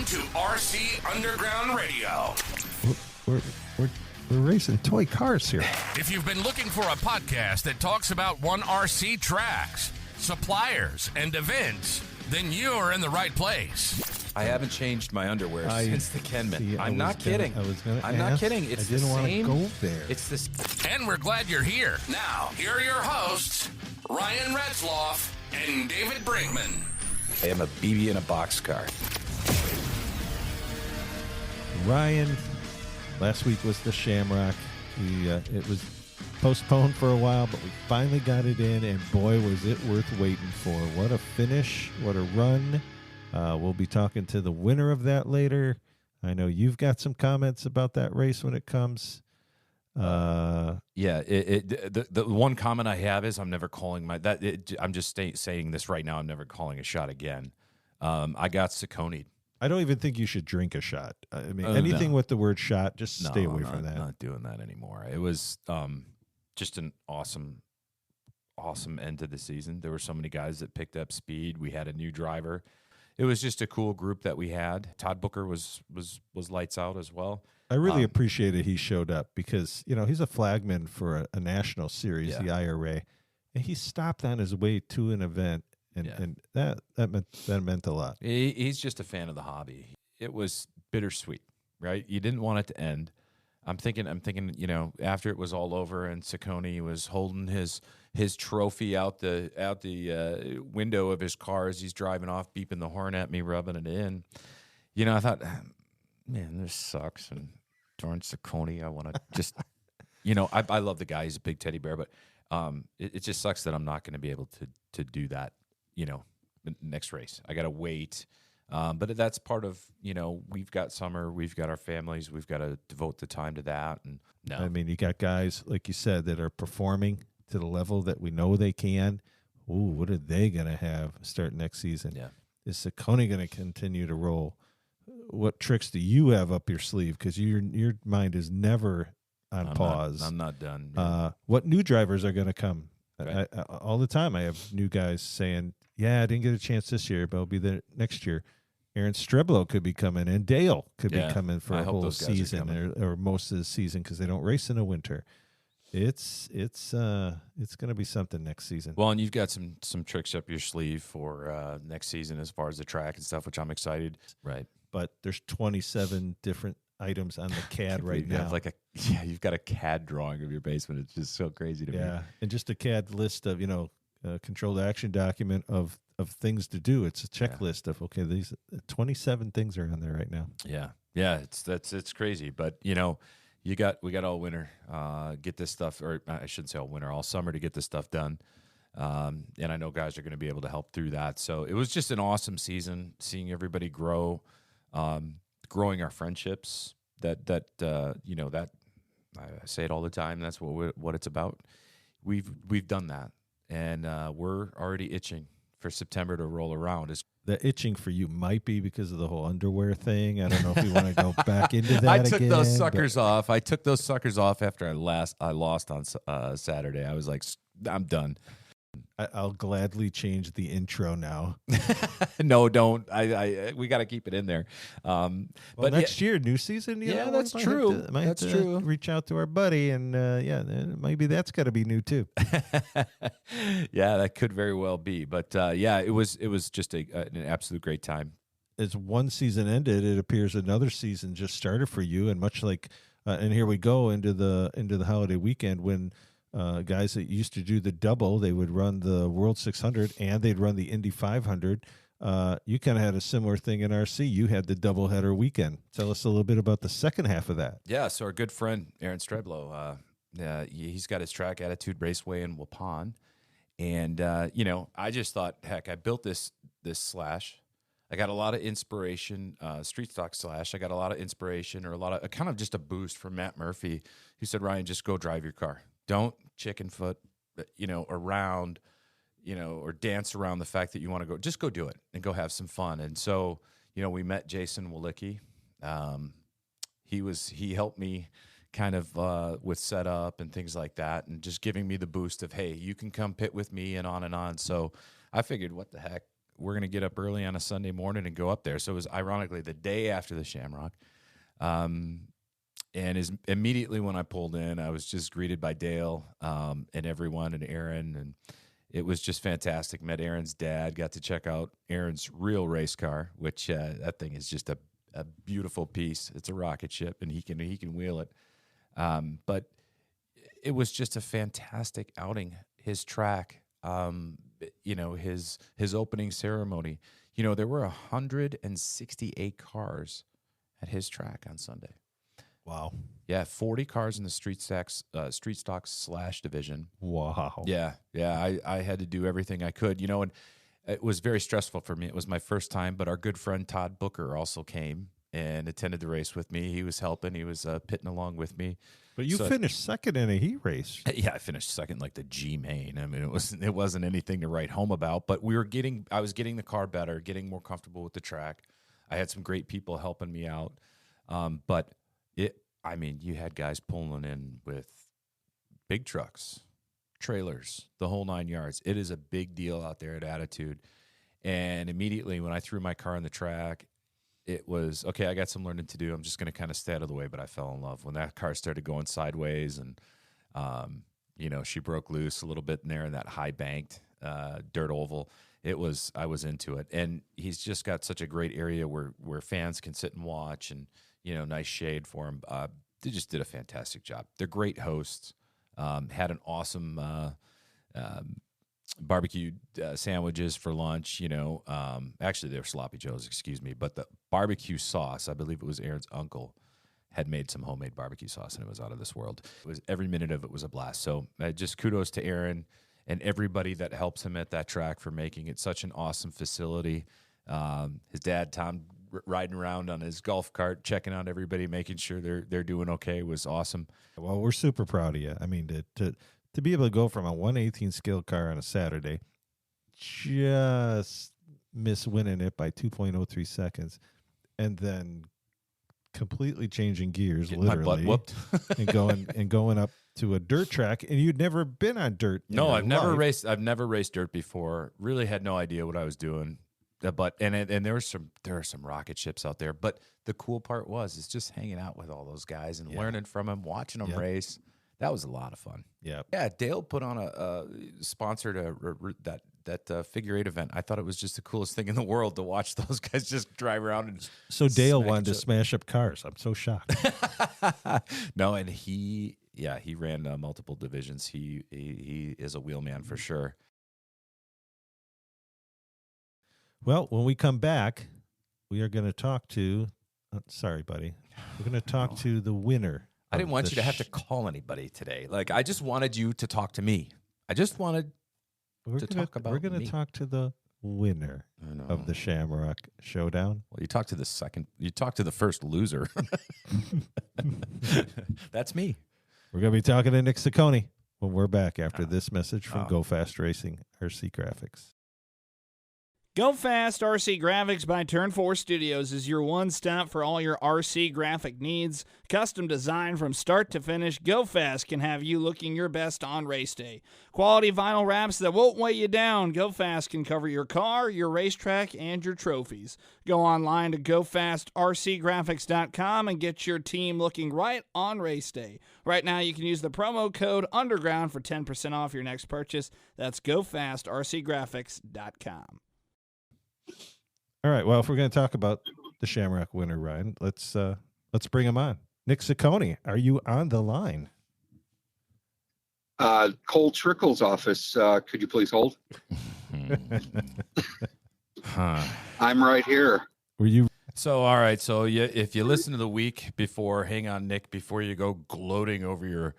Welcome to RC Underground Radio. We're racing toy cars here. If you've been looking for a podcast that talks about one RC tracks, suppliers, and events, then you're in the right place. I haven't changed my underwear since the Kenman. I'm not kidding. I'm not kidding. It's I didn't the want same. to go there. It's this. And we're glad you're here. Now, here are your hosts, Ryan Retzloff and David Brinkman. I am a BB in a boxcar. Ryan, last week was the Shamrock. It was postponed for a while, but we finally got it in, and boy, was it worth waiting for. What a finish. What a run. We'll be talking to the winner of that later. I know you've got some comments about that race when it comes. The one comment I have is I'm never calling I'm just saying this right now. I'm never calling a shot again. I got Ciccone. I don't even think you should drink a shot. I mean, anything with the word shot, just stay away from that. Not doing that anymore. It was just an awesome end to the season. There were so many guys that picked up speed. We had a new driver. It was just a cool group that we had. Todd Booker was lights out as well. I really appreciated he showed up because, he's a flagman for a national series, the IRA, and he stopped on his way to an event, and that meant a lot. He's just a fan of the hobby. It was bittersweet, right? You didn't want it to end. I'm thinking, after it was all over and Ciccone was holding his trophy out the window of his car as he's driving off, beeping the horn at me, rubbing it in. I thought, man, this sucks. And darn Ciccone, I want to just, I love the guy. He's a big teddy bear, but it just sucks that I'm not going to be able to do that, next race. I got to wait. But that's part of, we've got summer, we've got our families, we've got to devote the time to that. And I mean, you got guys, like you said, that are performing to the level that we know they can. Ooh, what are they going to have start next season? Yeah. Is Ciccone going to continue to roll? What tricks do you have up your sleeve? Because your mind is never on pause. I'm not done. What new drivers are going to come? Right. All the time I have new guys saying, I didn't get a chance this year, but I'll be there next year. Aaron Streblo could be coming in. Dale could be coming for a whole season or most of the season because they don't race in the winter. It's going to be something next season. Well, and you've got some tricks up your sleeve for next season as far as the track and stuff, which I'm excited. Right. But there's 27 different items on the CAD right now. You've got a CAD drawing of your basement. It's just so crazy to me. Yeah, and just a CAD list of controlled action document of things to do. It's a checklist of these 27 things are on there right now. Yeah, it's crazy. But we got all winter get this stuff, or I shouldn't say all winter, all summer to get this stuff done. And I know guys are going to be able to help through that. So it was just an awesome season, seeing everybody grow, growing our friendships. That I say it all the time. That's what it's about. We've done that, and we're already itching for September to roll around. The itching for you might be because of the whole underwear thing. I don't know if we want to go back into that. I took those suckers off. I took those suckers off after I lost on Saturday. I was like, I'm done. I'll gladly change the intro now. No, don't. We got to keep it in there. But next year, new season. That's true. That's true. Reach out to our buddy, and maybe that's got to be new too. Yeah, that could very well be. But it was just an absolute great time. As one season ended, it appears another season just started for you, and much like, and here we go into the holiday weekend when. Guys that used to do the double, they would run the World 600 and they'd run the Indy 500. You kind of had a similar thing in RC. You had the doubleheader weekend. Tell us a little bit about the second half of that. Yeah, so our good friend Aaron Streblo, he's got his track Attitude Raceway in Waupun. And, I just thought, heck, I built this slash. I got a lot of inspiration, street stock slash. I got a lot of inspiration or kind of just a boost from Matt Murphy, who said, Ryan, just go drive your car. Don't chicken foot, around, or dance around the fact that you want to go. Just go do it and go have some fun. And so, we met Jason Walicki. He helped me kind of with setup and things like that, and just giving me the boost of, hey, you can come pit with me and on and on. So I figured, what the heck? we're gonna get up early on a Sunday morning and go up there. So it was ironically the day after the Shamrock. And immediately when I pulled in, I was just greeted by Dale and everyone and Aaron, and it was just fantastic. Met Aaron's dad, got to check out Aaron's real race car, which that thing is just a beautiful piece. It's a rocket ship, and he can wheel it. But it was just a fantastic outing. His track, his opening ceremony. There were 168 cars at his track on Sunday. Wow. Yeah, 40 cars in the street stocks / division. Wow. Yeah. I had to do everything I could, and it was very stressful for me. It was my first time, but our good friend Todd Booker also came and attended the race with me. He was helping. He was pitting along with me. But you finished second in a heat race. Yeah, I finished second, like the G main. I mean, it wasn't anything to write home about, but I was getting the car better, getting more comfortable with the track. I had some great people helping me out, but you had guys pulling in with big trucks, trailers, the whole 9 yards. It is a big deal out there at Attitude. And immediately when I threw my car on the track, it was, okay, I got some learning to do. I'm just going to kind of stay out of the way, but I fell in love. When that car started going sideways and, she broke loose a little bit in there in that high banked dirt oval, I was into it. And he's just got such a great area where fans can sit and watch and, nice shade for him. They just did a fantastic job. They're great hosts. Had an awesome barbecue sandwiches for lunch. Actually, they were sloppy joes, excuse me. But the barbecue sauce, I believe it was Aaron's uncle, had made some homemade barbecue sauce, and it was out of this world. Every minute of it was a blast. So just kudos to Aaron and everybody that helps him at that track for making it such an awesome facility. His dad, Tom, riding around on his golf cart, checking out everybody, making sure they're doing okay, was awesome. Well, we're super proud of you. I mean, to be able to go from a 1/18 scale car on a Saturday, just miss winning it by 2.03 seconds, and then completely changing gears, Getting my butt literally, whooped. and going up to a dirt track, and you'd never been on dirt. No, I've never raced dirt before. Really had no idea what I was doing. But there are some rocket ships out there. But the cool part is just hanging out with all those guys and learning from them, watching them race. That was a lot of fun. Yeah. Dale put on sponsored that figure eight event. I thought it was just the coolest thing in the world to watch those guys just drive around and. So Dale wanted to smash up cars. I'm so shocked. No, and he ran multiple divisions. He is a wheelman for sure. Well, when we come back, we are going to talk to. Sorry, buddy. We're going to talk to the winner. I didn't want you to have to call anybody today. Like, I just wanted you to talk to me. I just wanted talk about. We're going to talk to the winner of the Shamrock Showdown. Well, you talked to the first loser. That's me. We're going to be talking to Nick Ciccone when we're back after this message from Go Fast Racing RC Graphics. Go Fast RC Graphics by Turn 4 Studios is your one-stop for all your RC graphic needs. Custom design from start to finish, Go Fast can have you looking your best on race day. Quality vinyl wraps that won't weigh you down. Go Fast can cover your car, your racetrack, and your trophies. Go online to GoFastRCGraphics.com and get your team looking right on race day. Right now, you can use the promo code UNDERGROUND for 10% off your next purchase. That's GoFastRCGraphics.com. All right. Well, if we're going to talk about the Shamrock winner, Ryan, let's bring him on. Nick Ciccone, are you on the line? Cole Trickle's office. Could you please hold? I'm right here. Were you? So, all right. So, if you listen to the week before, hang on, Nick, before you go gloating over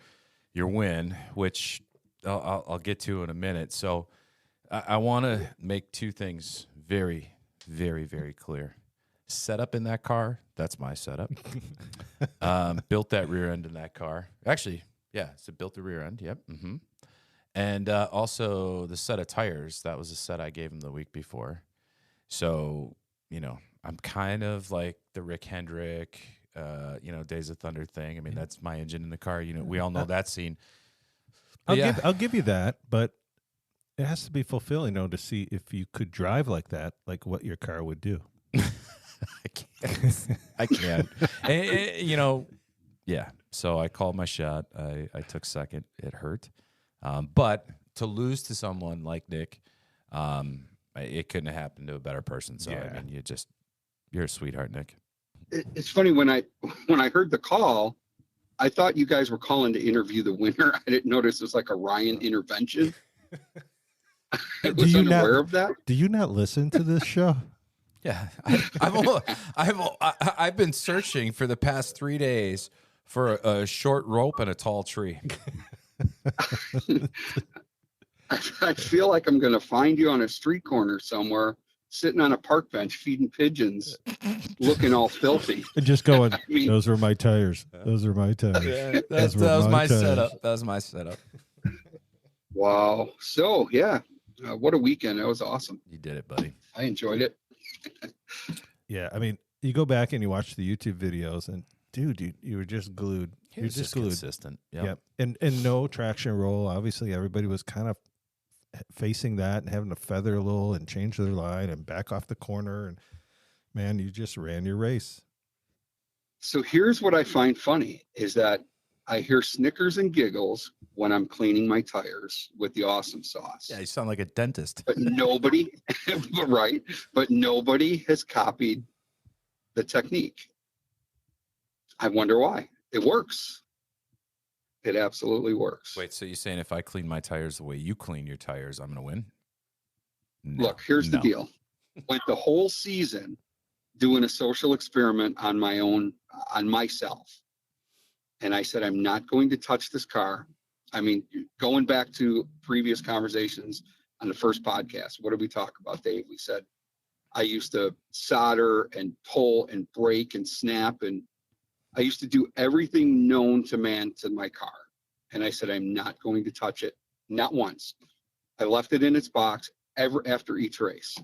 your win, which I'll get to in a minute. So, I want to make two things very, very, very clear. Setup in that car, that's my setup. Built that rear end in that car. Actually, yeah, so built the rear end, yep. Mm-hmm. And also the set of tires, that was a set I gave him the week before. So, I'm kind of like the Rick Hendrick, Days of Thunder thing. I mean, that's my engine in the car. We all know that scene. I'll give you that, but It has to be fulfilling, though, to see if you could drive like that, like what your car would do. I can't. I can't. Yeah. So I called my shot. I took second. It hurt. But to lose to someone like Nick, it couldn't have happened to a better person. So, Yeah. I mean, you're a sweetheart, Nick. It's funny when I heard the call, I thought you guys were calling to interview the winner. I didn't notice it was like a Ryan intervention. I was unaware of that. Do you not listen to this show? Yeah. I've been searching for the past 3 days for a short rope and a tall tree. I feel like I'm going to find you on a street corner somewhere, sitting on a park bench, feeding pigeons, looking all filthy. And just going, I mean- those are my tires. Those are my tires. That Those were was my tires. setup. That was my setup. Wow. So, yeah, what a weekend. That was awesome. You did it, buddy. I enjoyed it. Yeah, I mean, you go back and you watch the YouTube videos, and dude, you were just glued. You're just glued. Consistent. Yep. And no traction roll. Obviously, everybody was kind of facing that and having to feather a little and change their line and back off the corner. And man, you just ran your race. So here's what I find funny is that I hear snickers and giggles when I'm cleaning my tires with the awesome sauce. Yeah, you sound like a dentist. But nobody, right? But nobody has copied the technique. I wonder why. It works. It absolutely works. Wait, so you're saying if I clean my tires the way you clean your tires, I'm going to win? No. Look, here's the No. deal. Went the whole season doing a social experiment on my own, on myself. And I said, I'm not going to touch this car. I mean, going back to previous conversations on the first podcast, what did we talk about, Dave? We said, I used to solder and pull and break and snap. And I used to do everything known to man to my car. And I said, I'm not going to touch it. Not once. I left it in its box after each race.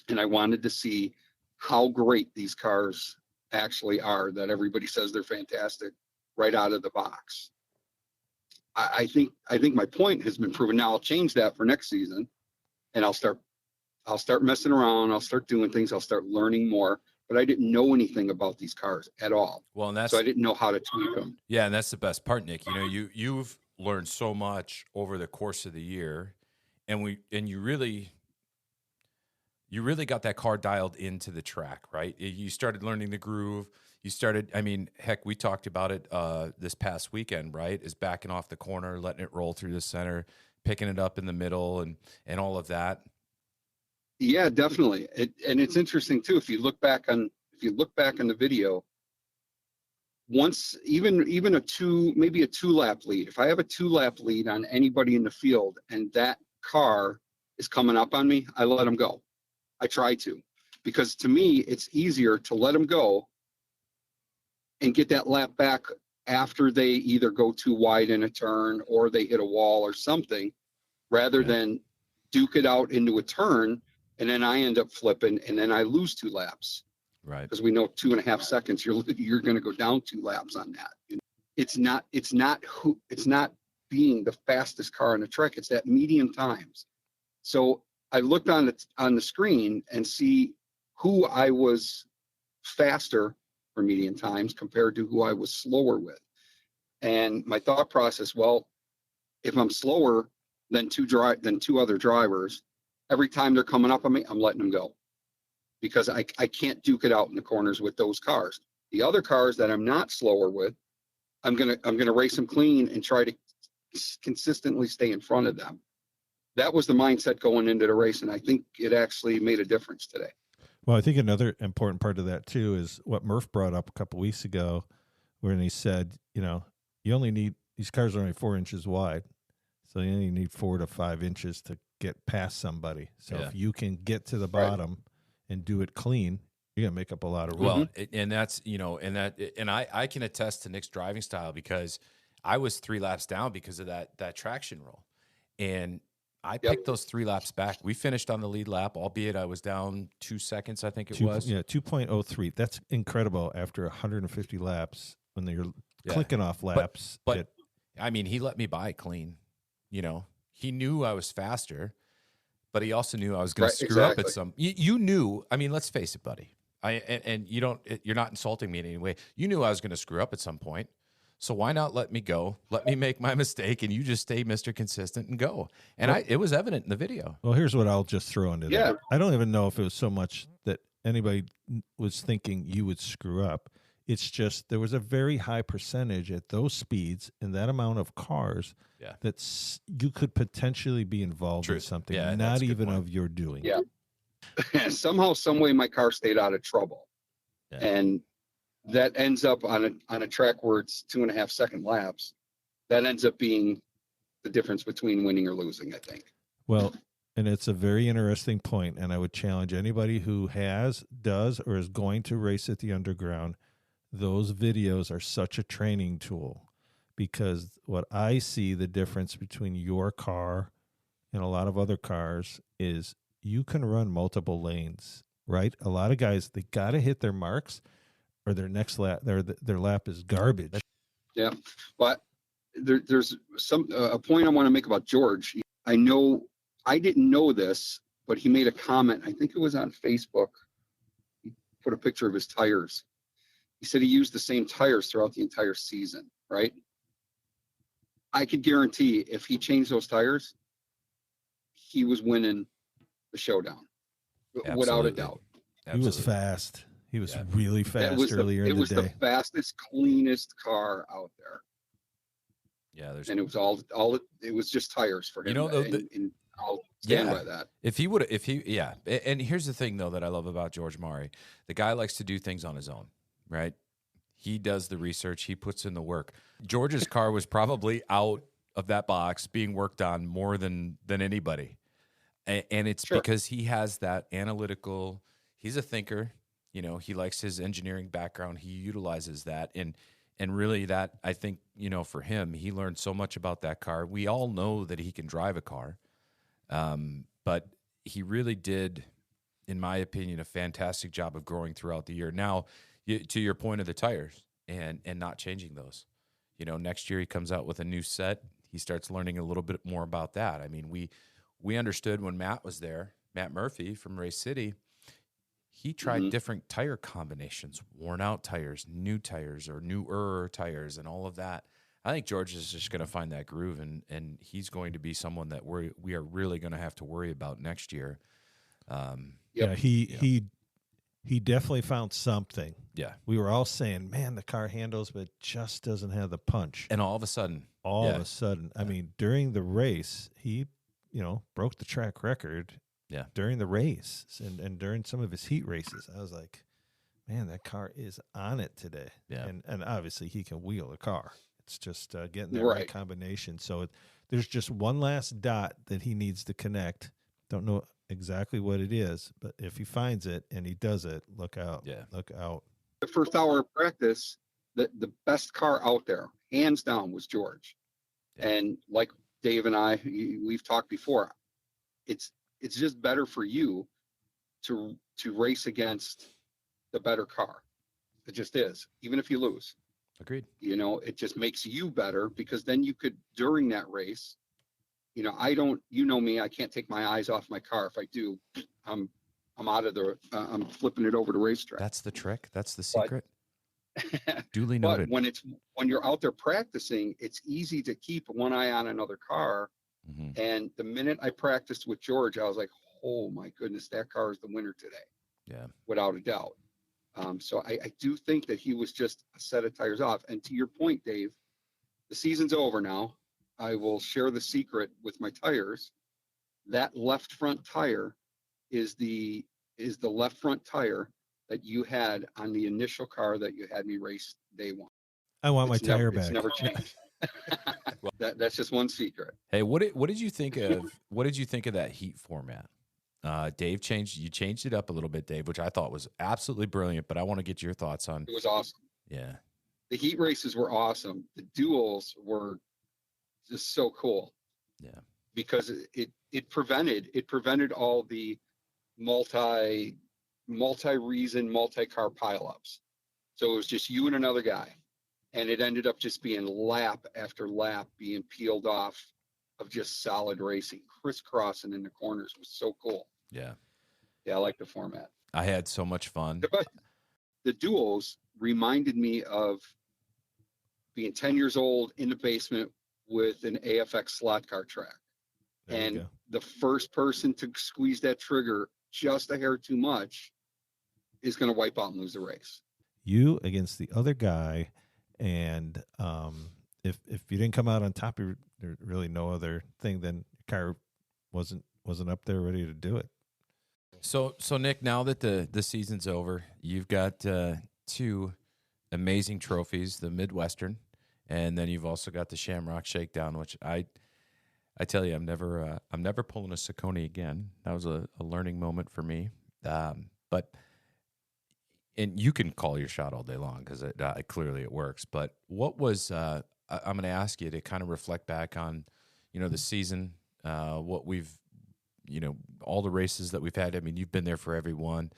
And I wanted to see how great these cars actually are, that everybody says they're fantastic right out of the box. I think my point has been proven. Now I'll change that for next season, and I'll start messing around. I'll start doing things. I'll start learning more. But I didn't know anything about these cars at all. Well, and that's So I didn't know how to tweak them. yeah, and that's the best part, Nick. You know, you've learned so much over the course of the year, and you really got that car dialed into the track, right? You started learning the groove. You started, I mean, heck, we talked about it this past weekend, right? Is backing off the corner, letting it roll through the center, picking it up in the middle, and all of that. Yeah, definitely. And it's interesting too. If you look back on the video, once even maybe a 2-lap lead. If I have a 2-lap lead on anybody in the field and that car is coming up on me, I let them go. I try to, because to me it's easier to let them go and get that lap back after they either go too wide in a turn or they hit a wall or something, rather than duke it out into a turn. And then I end up flipping, and then I lose 2 laps. Right. Because we know 2.5 seconds, you're going to go down 2 laps on that. It's not being the fastest car on the track. It's that medium times. So I looked on the screen and see who I was faster for median times compared to who I was slower with. And my thought process, well, if I'm slower than two other drivers, every time they're coming up on me, I'm letting them go, because I can't duke it out in the corners with those cars. The other cars that I'm not slower with, I'm gonna race them clean and try to consistently stay in front of them. That was the mindset going into the race, and I think it actually made a difference today. Well, I think another important part of that too is what Murph brought up a couple weeks ago, when he said, you know, you only need, these cars are only 4 inches wide, so you only need 4 to 5 inches to get past somebody. So if you can get to the bottom and do it clean, you're gonna make up a lot of room. Well, and that's, you know, and I can attest to Nick's driving style, because I was 3 laps down because of that traction roll, and I picked those 3 laps back. We finished on the lead lap, albeit I was down 2 seconds, I think it was. Yeah, 2.03. That's incredible after 150 laps when you're clicking off laps. But I mean, he let me by clean. You know, He knew I was faster, but he also knew I was going to screw up at some. You knew. I mean, let's face it, buddy. And you don't. You're not insulting me in any way. You knew I was going to screw up at some point. So why not let me go? Let me make my mistake, and you just stay Mr. Consistent and go. And it was evident in the video. Well, here's what I'll just throw into that. I don't even know if it was so much that anybody was thinking you would screw up. It's just there was a very high percentage at those speeds and that amount of cars that you could potentially be involved in something, not even of your doing. Yeah. Somehow, some way, my car stayed out of trouble. Yeah. And that ends up on a track where it's 2.5 second laps. That ends up being the difference between winning or losing, I think. Well, and it's a very interesting point, and I would challenge anybody who does, or is going to race at the Underground. Those videos are such a training tool, because what I see the difference between your car and a lot of other cars is you can run multiple lanes, right? A lot of guys, they got to hit their marks, or their next lap, their lap is garbage. Yeah, but there's a point I want to make about George. I didn't know this, but he made a comment. I think it was on Facebook. He put a picture of his tires. He said he used the same tires throughout the entire season, right? I could guarantee if he changed those tires, he was winning the showdown, without a doubt. He was fast. He was really fast earlier in the day. It was the fastest, cleanest car out there. Yeah, and it was it was just tires for him. And I'll stand by that. And here's the thing though that I love about George Maury. The guy likes to do things on his own, right? He does the research, he puts in the work. George's car was probably out of that box being worked on more than anybody. And it's because he has that analytical, he's a thinker. You know, he likes his engineering background. He utilizes that. And really that, I think, for him, he learned so much about that car. We all know that he can drive a car. But he really did, in my opinion, a fantastic job of growing throughout the year. Now, to your point of the tires and not changing those. Next year he comes out with a new set. He starts learning a little bit more about that. I mean, we understood when Matt was there, Matt Murphy from Race City, he tried different tire combinations, worn out tires, new tires, or newer tires, and all of that. I think George is just going to find that groove, and he's going to be someone that we are really going to have to worry about next year. He definitely found something. Yeah. We were all saying, man, the car handles, but just doesn't have the punch. And all of a sudden, I mean, during the race, he, broke the track record. Yeah, during the race and during some of his heat races, I was like, man, that car is on it today. Yeah, and obviously he can wheel a car. It's just getting the right combination. So there's just one last dot that he needs to connect. Don't know exactly what it is, but if he finds it and he does it, look out. Yeah, look out. The first hour of practice, the best car out there, hands down, was George. Yeah. And like Dave and I, we've talked before, it's just better for you to race against the better car. It just is, even if you lose. Agreed. It just makes you better, because then you could, during that race, me, I can't take my eyes off my car. If I do, I'm out of I'm flipping it over to racetrack. That's the trick. That's the secret. Duly noted. But when you're out there practicing, it's easy to keep one eye on another car. Mm-hmm. And the minute I practiced with George, I was like, oh my goodness, that car is the winner today. Yeah. Without a doubt. So I do think that he was just a set of tires off. And to your point, Dave, the season's over now. I will share the secret with my tires. That left front tire is the left front tire that you had on the initial car that you had me race day one. I want my tire back. It's never changed. Well, that's just one secret. Hey, what did you think of that heat format? Dave changed it up a little bit, Dave, which I thought was absolutely brilliant, but I want to get your thoughts on. It was awesome. Yeah. The heat races were awesome. The duels were just so cool. Yeah. Because it prevented all the multi-reason, multi-car pileups. So it was just you and another guy. And it ended up just being lap after lap being peeled off of just solid racing. Crisscrossing in the corners was so cool. Yeah. Yeah, I like the format. I had so much fun. The duos reminded me of being 10 years old in the basement with an AFX slot car track. And the first person to squeeze that trigger just a hair too much is going to wipe out and lose the race. You against the other guy, and if you didn't come out on top, there's really no other thing. Then your car wasn't up there ready to do it. So Nick, now that the season's over, you've got 2 amazing trophies, the Midwestern, and then you've also got the Shamrock Shakedown, which I tell you, I'm never pulling a Ciccone again. That was a learning moment for me. But you can call your shot all day long because clearly it works. But what was I'm going to ask you to kind of reflect back on, the season, what we've, all the races that we've had. I mean, you've been there for every one.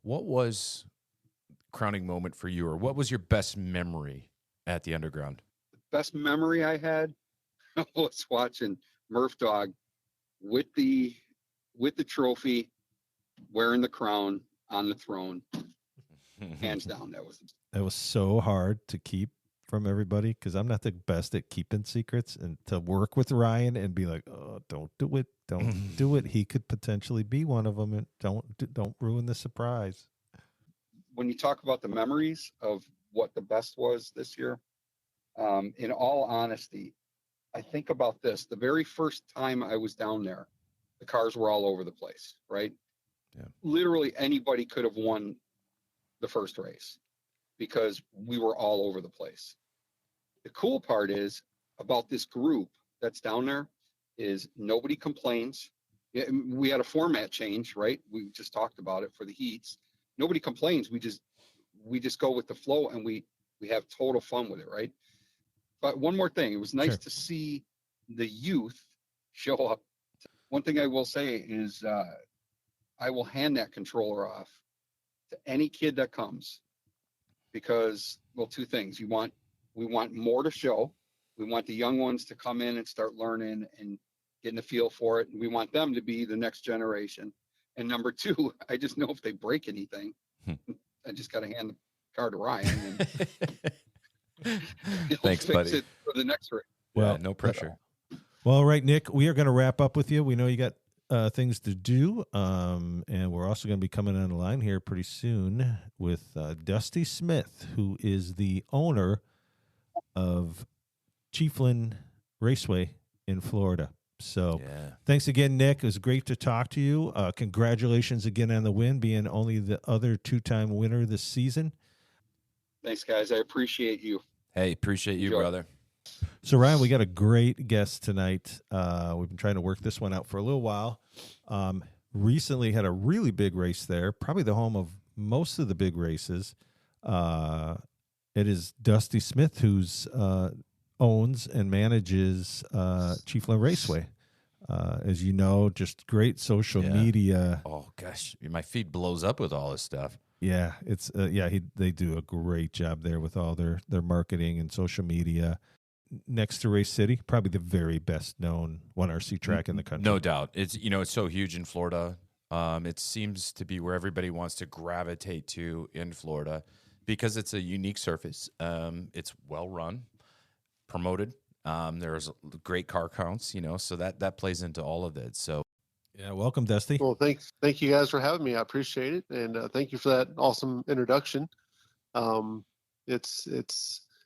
What was crowning moment for you, or what was your best memory at the Underground? The best memory I had was watching Murph Dog with the trophy, wearing the crown on the throne. Hands down, that was so hard to keep from everybody because I'm not the best at keeping secrets, and to work with Ryan and be like, oh, don't do it. Don't do it. He could potentially be one of them, and don't ruin the surprise. When you talk about the memories of what the best was this year, in all honesty, I think about this. The very first time I was down there, the cars were all over the place, right? Yeah. Literally anybody could have won the first race because we were all over the place. The cool part is about this group that's down there is nobody complains. We had a format change, right? We just talked about it for the heats. Nobody complains. We just go with the flow, and we have total fun with it, right? But one more thing, it was nice to see the youth show up. One thing I will say is I will hand that controller off to any kid that comes because, well, 2 things. We want more to show. We want the young ones to come in and start learning and getting a feel for it. And we want them to be the next generation. And number 2, I just know if they break anything, I just got to hand the car to Ryan. And Thanks, buddy. It for the next race. Well, no pressure. Well, all right, Nick, we are going to wrap up with you. We know you got things to do, and we're also going to be coming on the line here pretty soon with Dusty Smith, who is the owner of Chiefland Raceway in Florida. So Thanks again, Nick. It was great to talk to you. Congratulations again on the win, being only the other 2-time winner this season. Thanks, guys. I appreciate you. Hey, appreciate you, brother. So, Ryan, we got a great guest tonight. We've been trying to work this one out for a little while. Recently had a really big race there, probably the home of most of the big races. It is Dusty Smith, who's owns and manages Chiefland Raceway. As you know, just great social media. Oh gosh, my feed blows up with all this stuff. Yeah, it's they do a great job there with all their marketing and social media. Next to Race City, probably the very best known 1RC track in the country. No doubt. It's it's so huge in Florida. It seems to be where everybody wants to gravitate to in Florida because it's a unique surface. It's well run, promoted. There's great car counts, so that plays into all of it. So, yeah, welcome, Dusty. Well, thank you guys for having me. I appreciate it, and thank you for that awesome introduction.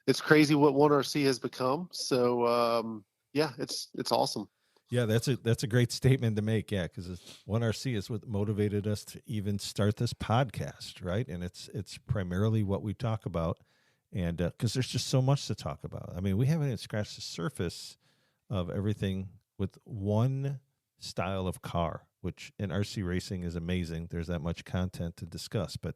It's crazy what 1RC has become. So, it's awesome. Yeah, that's a great statement to make. Yeah, because 1RC is what motivated us to even start this podcast, right? And it's primarily what we talk about. And because there's just so much to talk about. I mean, we haven't even scratched the surface of everything with one style of car, which in RC racing is amazing. There's that much content to discuss. But,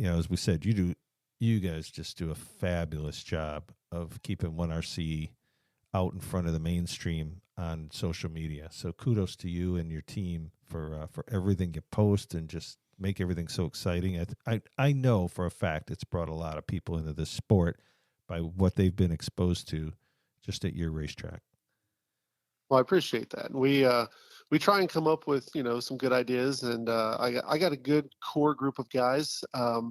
as we said, you guys just do a fabulous job of keeping 1RC out in front of the mainstream on social media. So kudos to you and your team for everything you post and just make everything so exciting. I know for a fact it's brought a lot of people into this sport by what they've been exposed to just at your racetrack. Well, I appreciate that. We try and come up with, some good ideas, and I got a good core group of guys. A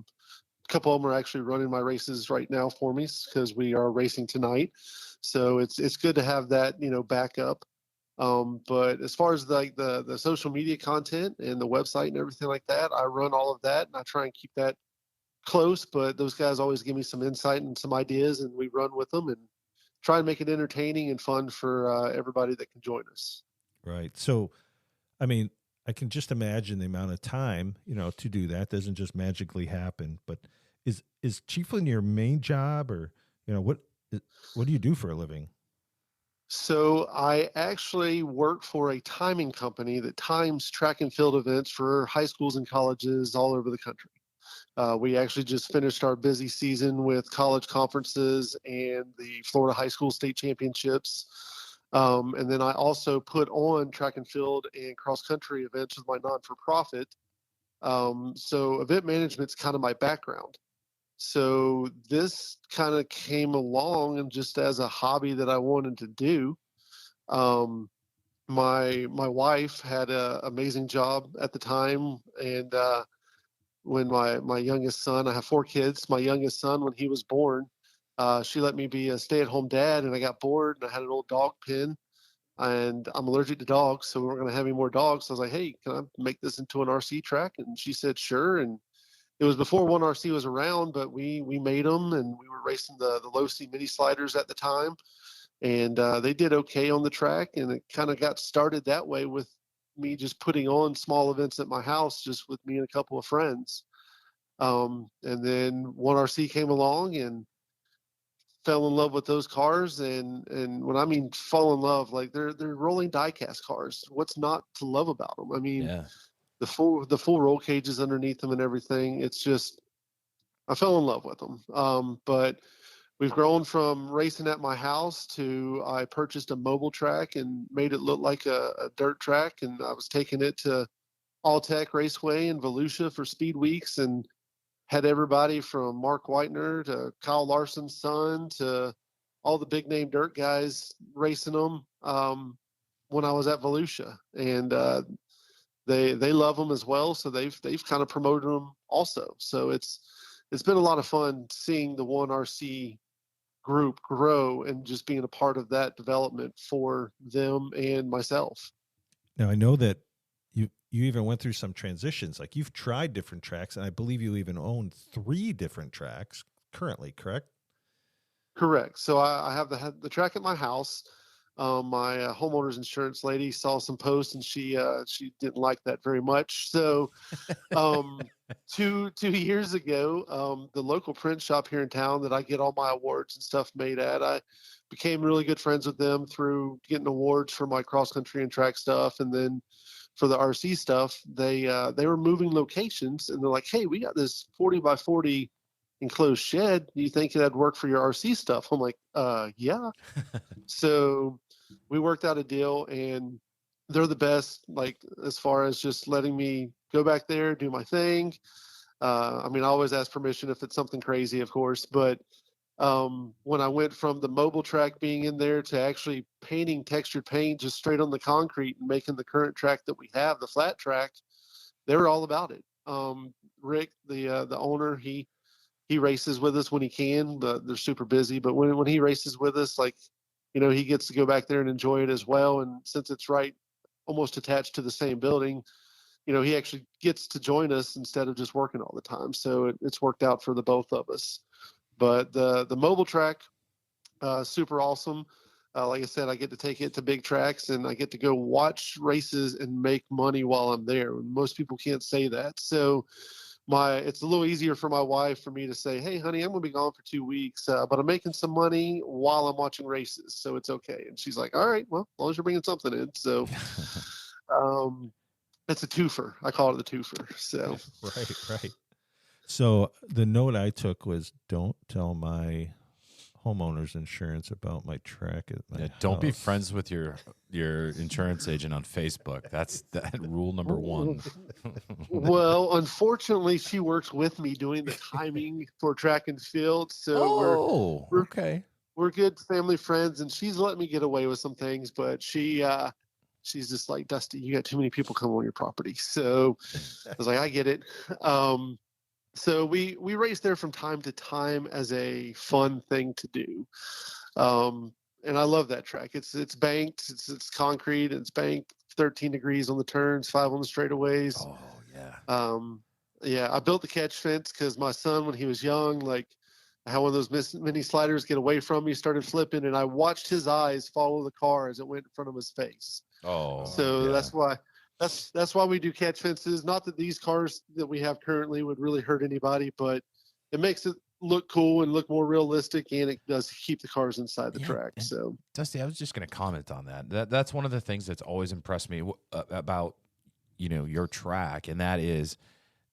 couple of them are actually running my races right now for me because we are racing tonight. So it's good to have that, backup. But as far as like the social media content and the website and everything like that, I run all of that, and I try and keep that close. But those guys always give me some insight and some ideas, and we run with them and try and make it entertaining and fun for everybody that can join us. Right. So, I mean, I can just imagine the amount of time, to do that. Doesn't just magically happen. But is Chiefland your main job, or what do you do for a living? So I actually work for a timing company that times track and field events for high schools and colleges all over the country. We actually just finished our busy season with college conferences and the Florida High School State Championships. And then I also put on track and field and cross country events with my non-for-profit. So event management's kind of my background. So this kind of came along and just as a hobby that I wanted to do. My wife had an amazing job at the time, and when my youngest son, I have 4 kids. My youngest son, when he was born, she let me be a stay-at-home dad, and I got bored, and I had an old dog pen, and I'm allergic to dogs, so we weren't going to have any more dogs. So I was like, hey, can I make this into an RC track? And she said, sure. And it was before 1RC was around, but we made them, and we were racing the low C mini sliders at the time, and they did okay on the track, and it kind of got started that way with me just putting on small events at my house, just with me and a couple of friends. And then 1RC came along and fell in love with those cars. And when I mean fall in love, like they're rolling diecast cars. What's not to love about them? I mean, Yeah. the full roll cages underneath them and everything. It's just, I fell in love with them. But we've grown from racing at my house to I purchased a mobile track and made it look like a dirt track. And I was taking it to All Tech Raceway in Volusia for speed weeks, and had everybody from Mark Whitener to Kyle Larson's son to all the big name dirt guys racing them when I was at Volusia. And they love them as well. So they've kind of promoted them also. So it's been a lot of fun seeing the 1RC group grow and just being a part of that development for them and myself. Now, I know that you even went through some transitions. Like you've tried different tracks, and I believe you even own 3 different tracks currently, correct? Correct. So I have the track at my house. My homeowner's insurance lady saw some posts, and she didn't like that very much. So 2 years ago, the local print shop here in town that I get all my awards and stuff made at, I became really good friends with them through getting awards for my cross country and track stuff. And then for the RC stuff, they were moving locations, and they're like, hey, we got this 40 by 40 enclosed shed. Do you think that'd work for your RC stuff? I'm like, yeah. So we worked out a deal, and they're the best, like as far as just letting me go back there, do my thing. I mean, I always ask permission if it's something crazy, of course, but when I went from the mobile track being in there to actually painting textured paint just straight on the concrete and making the current track that we have, the flat track, they were all about it. Rick, the owner, he races with us when he can, but they're super busy. But when he races with us, like, he gets to go back there and enjoy it as well. And since it's right, almost attached to the same building, he actually gets to join us instead of just working all the time. So it's worked out for the both of us. But the mobile track, super awesome. Like I said, I get to take it to big tracks, and I get to go watch races and make money while I'm there. Most people can't say that. So it's a little easier for my wife for me to say, hey, honey, I'm going to be gone for 2 weeks, but I'm making some money while I'm watching races. So it's okay. And she's like, all right, well, as long as you're bringing something in. So it's a twofer. I call it the twofer. So Right. So the note I took was, don't tell my homeowner's insurance about my track at my Don't be house. friends with your insurance agent on Facebook. That's rule number 1. Well, unfortunately, she works with me doing the timing for track and field. So we're okay. we're good family friends, and she's let me get away with some things, but she's just like, Dusty, you got too many people coming on your property. So I was like, I get it. So we race there from time to time as a fun thing to do. And I love that track. It's banked, it's concrete, it's banked, 13 degrees on the turns, 5 on the straightaways. Oh yeah. Yeah, I built the catch fence because my son, when he was young, like, I had one of those mini sliders get away from me, started flipping, and I watched his eyes follow the car as it went in front of his face. Oh, So yeah. that's why we do catch fences. Not that these cars that we have currently would really hurt anybody, but it makes it look cool and look more realistic, and it does keep the cars inside the track. and So Dusty, I was just going to comment on that. That's one of the things that's always impressed me about your track, and that is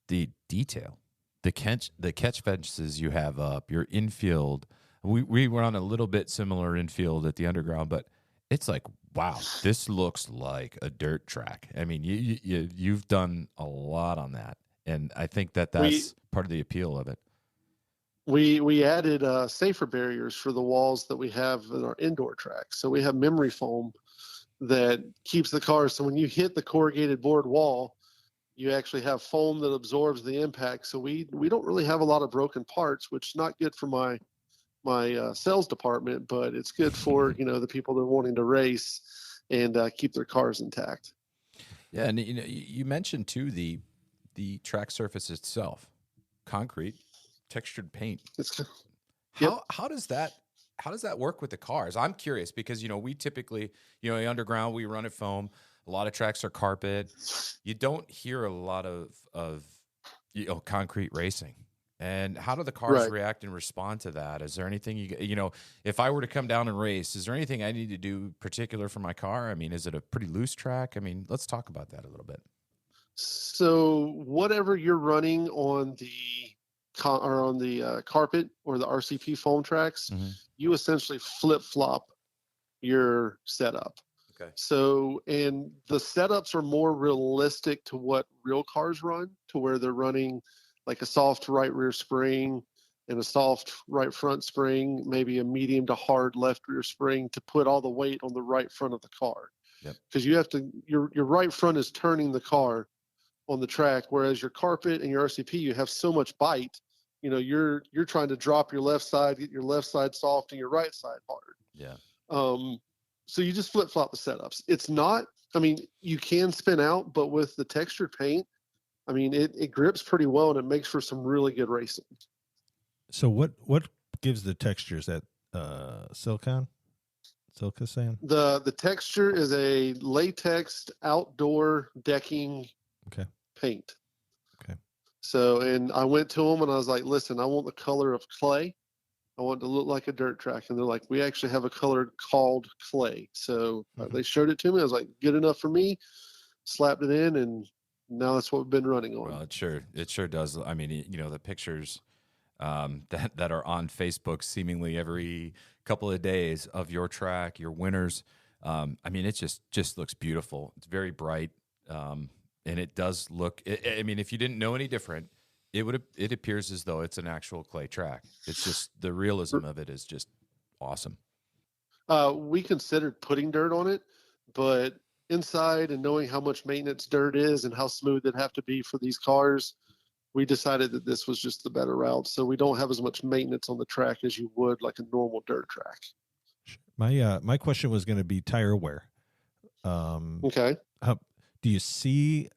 the detail, the catch fences you have up, your infield. We run a little bit similar infield at the underground, but it's like, wow, this looks like a dirt track. I mean, you've done a lot on that, and I think that's part of the appeal of it. We added safer barriers for the walls that we have in our indoor track. So we have memory foam that keeps the car. So when you hit the corrugated board wall, you actually have foam that absorbs the impact. So we don't really have a lot of broken parts, which is not good for my sales department, but it's good for the people that are wanting to race and keep their cars intact. Yeah, and you mentioned too the track surface itself, concrete, textured paint. How does that work with the cars? I'm curious because we typically underground we run at foam. A lot of tracks are carpet. You don't hear a lot of concrete racing. And how do the cars react and respond to that? Is there anything if I were to come down and race, is there anything I need to do particular for my car? I mean, is it a pretty loose track? I mean, let's talk about that a little bit. So whatever you're running on the carpet or the RCP foam tracks, you essentially flip-flop your setup. Okay. So, and the setups are more realistic to what real cars run, to where they're running like a soft right rear spring and a soft right front spring, maybe a medium to hard left rear spring to put all the weight on the right front of the car. Yep. Because you have to, your right front is turning the car on the track, whereas your carpet and your RCP, you have so much bite. You're trying to drop your left side, get your left side soft and your right side hard. Yeah. So you just flip-flop the setups. It's not, you can spin out, but with the textured paint, it grips pretty well and it makes for some really good racing. So what gives the texture? Is that Silca sand? The texture is a latex outdoor decking paint. Okay. So, and I went to them and I was like, listen, I want the color of clay. I want it to look like a dirt track. And they're like, we actually have a color called clay. So they showed it to me. I was like, good enough for me. Slapped it in, and now that's what we've been running on. Well, it sure does. I mean, the pictures that are on Facebook seemingly every couple of days of your track, your winners. It just looks beautiful. It's very bright. And it does look, if you didn't know any different, it appears as though it's an actual clay track. It's just the realism of it is just awesome. We considered putting dirt on it, but inside and knowing how much maintenance dirt is and how smooth it'd have to be for these cars, we decided that this was just the better route. So we don't have as much maintenance on the track as you would like a normal dirt track. My question was going to be tire wear. Okay. Do you see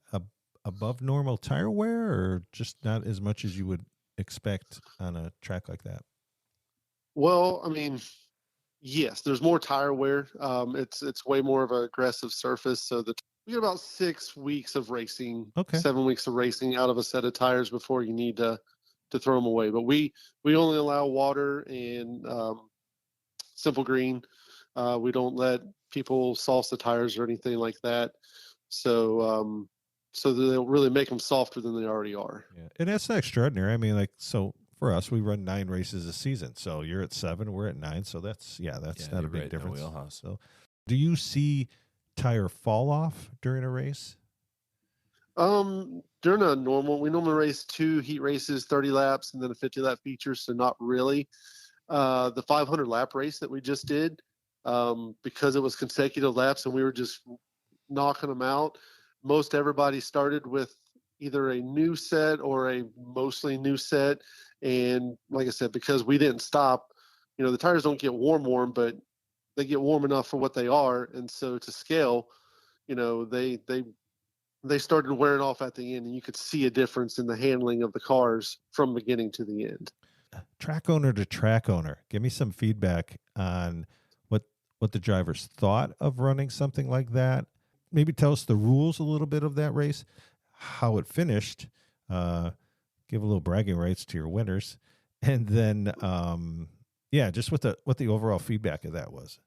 above normal tire wear, or just not as much as you would expect on a track like that? Well, yes, there's more tire wear. It's way more of an aggressive surface. So we get about 6 weeks of racing, 7 weeks of racing out of a set of tires before you need to throw them away. But we only allow water and simple green. We don't let people sauce the tires or anything like that. So they'll really make them softer than they already are. Yeah, and that's not extraordinary. So for us, we run 9 races a season. So you're at 7, we're at 9. So that's not a big difference. So, do you see tire fall off during a race? During a normal, we normally race 2 heat races, 30 laps, and then a 50 lap feature. So not really. the 500 lap race that we just did, because it was consecutive laps and we were just knocking them out. Most everybody started with either a new set or a mostly new set. And like I said, because we didn't stop, the tires don't get warm, but they get warm enough for what they are. And so to scale, they started wearing off at the end, and you could see a difference in the handling of the cars from beginning to the end. Track owner to track owner, give me some feedback on what the drivers thought of running something like that. Maybe tell us the rules a little bit of that race, how it finished, give a little bragging rights to your winners, and then just what the overall feedback of that was.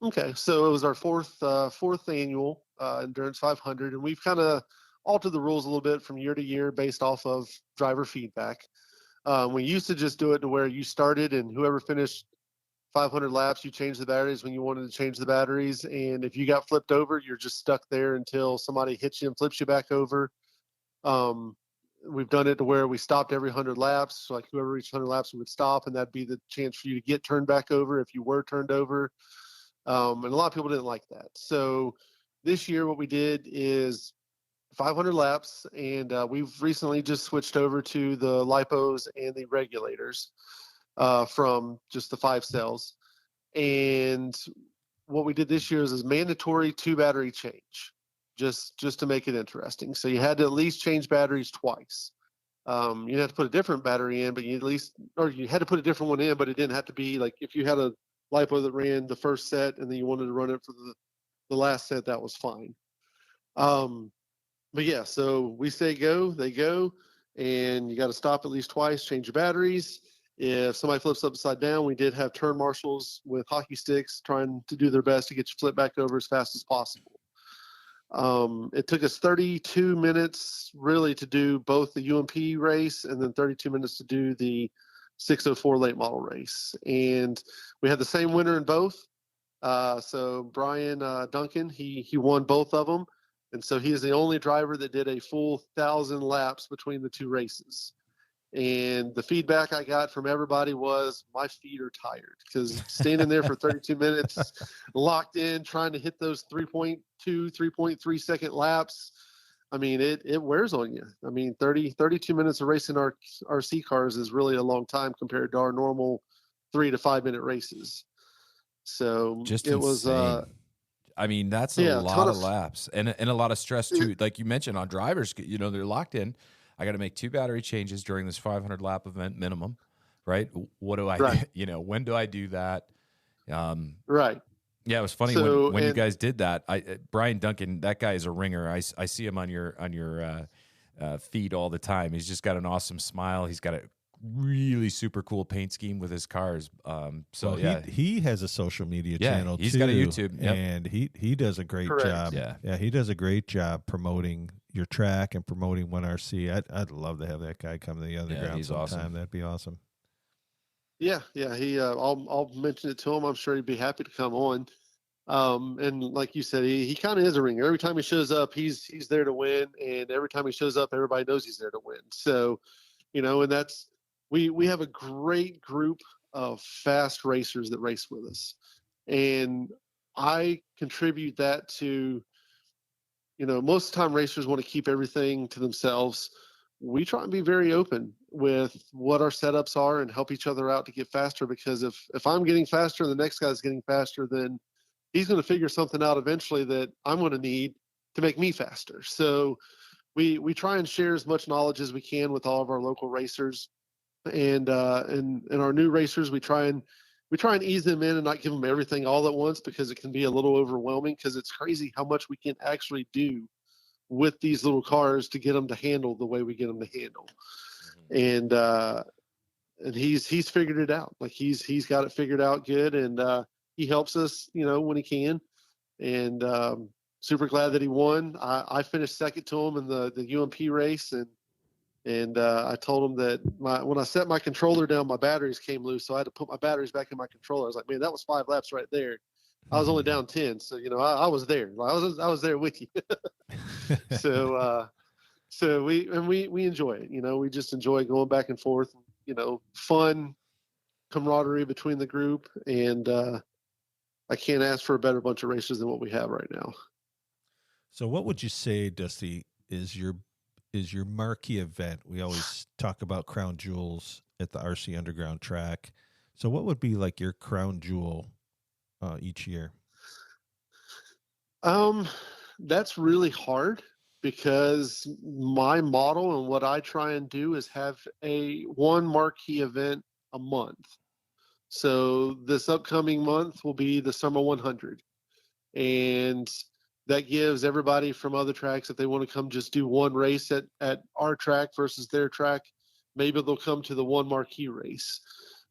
Okay, so it was our fourth annual Endurance 500, and we've kind of altered the rules a little bit from year to year based off of driver feedback. We used to just do it to where you started, and whoever finished 500 laps, you changed the batteries when you wanted to change the batteries, and if you got flipped over, you're just stuck there until somebody hits you and flips you back over. We've done it to where we stopped every 100 laps, so like whoever reached 100 laps would stop, and that'd be the chance for you to get turned back over if you were turned over. And a lot of people didn't like that. So this year what we did is 500 laps, and we've recently just switched over to the lipos and the regulators from just the 5 cells. And what we did this year is mandatory 2 battery change, just to make it interesting. So you had to at least change batteries twice. You didn't have to put a different battery in, but you had to put a different one in, but it didn't have to be like if you had a lipo that ran the first set and then you wanted to run it for the last set, that was fine. But yeah, so we say go, they go, and you got to stop at least twice, change your batteries. If somebody flips upside down, we did have turn marshals with hockey sticks trying to do their best to get you flipped back over as fast as possible. It took us 32 minutes really to do both the UMP race and then 32 minutes to do the 604 late model race. And we had the same winner in both. So Brian Duncan, he won both of them. And so he is the only driver that did a full 1,000 laps between the 2 races. And the feedback I got from everybody was my feet are tired because standing there for 32 minutes, locked in, trying to hit those 3.2, 3.3 second laps. I mean, it wears on you. I mean, 32 minutes of racing our RC cars is really a long time compared to our normal 3 to 5 minute races. So just it was, I mean, that's a lot of laps and a lot of stress too. Like you mentioned on drivers, they're locked in. I got to make 2 battery changes during this 500 lap event minimum, right? What do I, when do I do that? Right. Yeah, it was funny when you guys did that. Brian Duncan, that guy is a ringer. I see him on your feed all the time. He's just got an awesome smile. He's got a really super cool paint scheme with his cars. He has a social media channel. He's too, got a YouTube, and he does a great job. Yeah, he does a great job promoting your track and promoting 1RC. I'd love to have that guy come to the underground sometime. Awesome. That'd be awesome. Yeah. He I'll mention it to him. I'm sure he'd be happy to come on. And like you said, he kind of is a ringer. Every time he shows up, he's there to win, and every time he shows up, everybody knows he's there to win. So, and that's we have a great group of fast racers that race with us, and I contribute that to. Most of the time racers want to keep everything to themselves. We try and be very open with what our setups are and help each other out to get faster, because if I'm getting faster and the next guy's getting faster, then he's going to figure something out eventually that I'm going to need to make me faster. So we try and share as much knowledge as we can with all of our local racers, and our new racers, we try and ease them in and not give them everything all at once, because it can be a little overwhelming, because it's crazy how much we can actually do with these little cars to get them to handle the way we get them to handle. And he's figured it out. Like he's got it figured out good, and he helps us, when he can. And super glad that he won. I finished second to him in the UMP race, and I told him that when I set my controller down, my batteries came loose, so I had to put my batteries back in my controller. I was like, man, that was 5 laps right there. I was only down 10, so I was there. I was there with you. So we enjoy it. We just enjoy going back and forth. Fun camaraderie between the group, and I can't ask for a better bunch of racers than what we have right now. So what would you say, Dusty, is your marquee event? We always talk about crown jewels at the RC Underground track. So what would be like your crown jewel each year? That's really hard, because my model and what I try and do is have one marquee event a month. So this upcoming month will be the Summer 100. And that gives everybody from other tracks, if they want to come just do one race at our track versus their track, maybe they'll come to the one marquee race.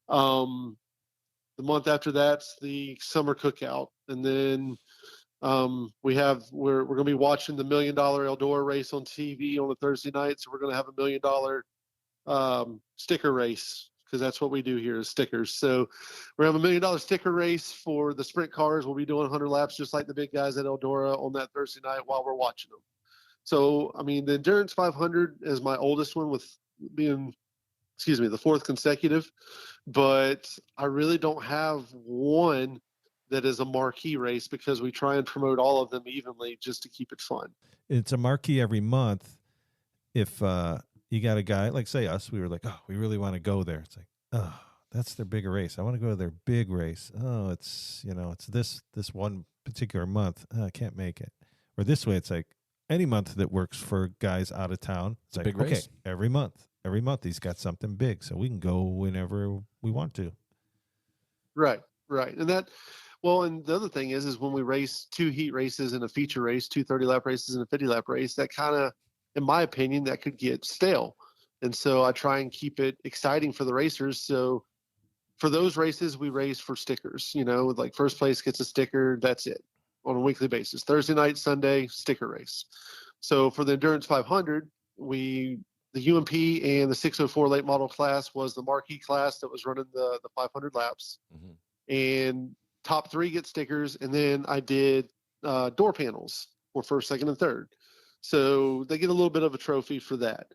The month after that's the summer cookout. And then we're going to be watching the $1 million Eldora race on TV on a Thursday night. So we're going to have $1 million sticker race, because that's what we do here is stickers. So we have $1 million sticker race for the sprint cars. We'll be doing 100 laps just like the big guys at Eldora on that Thursday night while we're watching them. So, I mean, the Endurance 500 is my oldest one, with being, the fourth consecutive. But I really don't have one that is a marquee race, because we try and promote all of them evenly just to keep it fun. It's a marquee every month. If you got a guy like, say us, we were like, oh, we really want to go there. It's like, oh, that's their bigger race. I want to go to their big race. Oh, it's this one particular month. Oh, I can't make it. Or this way, it's like any month that works for guys out of town. It's like, big okay, race. every month he's got something big, so we can go whenever we want to. Right. And and the other thing is when we race 2 heat races and a feature race, 2 30-lap races and a 50-lap race, that kind of, in my opinion, that could get stale. And so I try and keep it exciting for the racers. So for those races, we race for stickers, like first place gets a sticker. That's it on a weekly basis. Thursday night, Sunday, sticker race. So for the Endurance 500, the UMP and the 604 late model class was the marquee class that was running the 500 laps. Mm-hmm. And top 3 get stickers. And then I did door panels for first, second, and third. So they get a little bit of a trophy for that.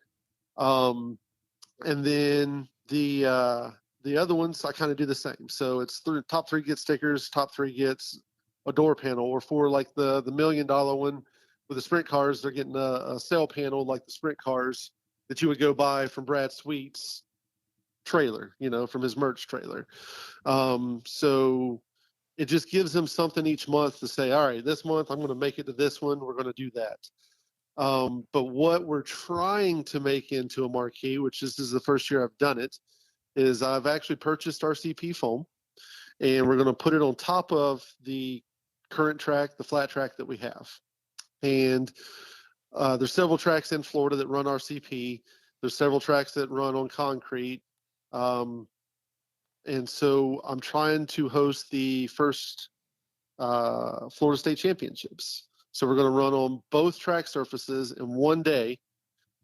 And then the other ones, I kind of do the same. So it's top 3 get stickers, top 3 gets a door panel. Or for like the $1 million one with the sprint cars, they're getting a sail panel like the sprint cars that you would go buy from Brad Sweet's trailer, from his merch trailer. So it just gives them something each month to say, all right, this month I'm going to make it to this one. We're going to do that. But what we're trying to make into a marquee, which this is the first year I've done it, is I've actually purchased RCP foam, and we're going to put it on top of the current track, the flat track that we have. And there's several tracks in Florida that run RCP. There's several tracks that run on concrete. And so I'm trying to host the first Florida State Championships. So we're going to run on both track surfaces in one day,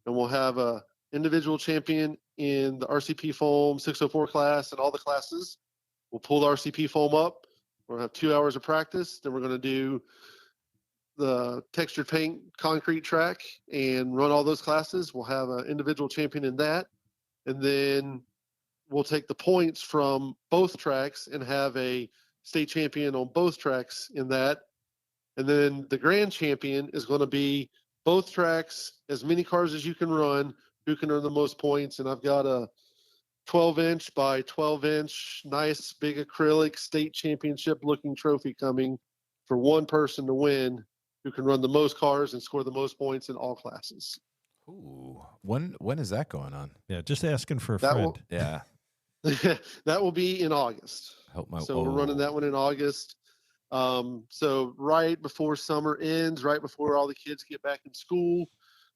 and we'll have a individual champion in the RCP foam 604 class and all the classes. We'll pull the RCP foam up. We're going to have 2 hours of practice. Then we're going to do the textured paint concrete track and run all those classes. We'll have an individual champion in that. And then we'll take the points from both tracks and have a state champion on both tracks in that. And then the grand champion is going to be both tracks, as many cars as you can run, who can earn the most points. And I've got a 12-inch by 12-inch, nice big acrylic state championship looking trophy coming for one person to win who can run the most cars and score the most points in all classes. Ooh, when is that going on? Yeah, just asking for a friend. Yeah. That will be in August. We're running that one in August. So right before summer ends, right before all the kids get back in school.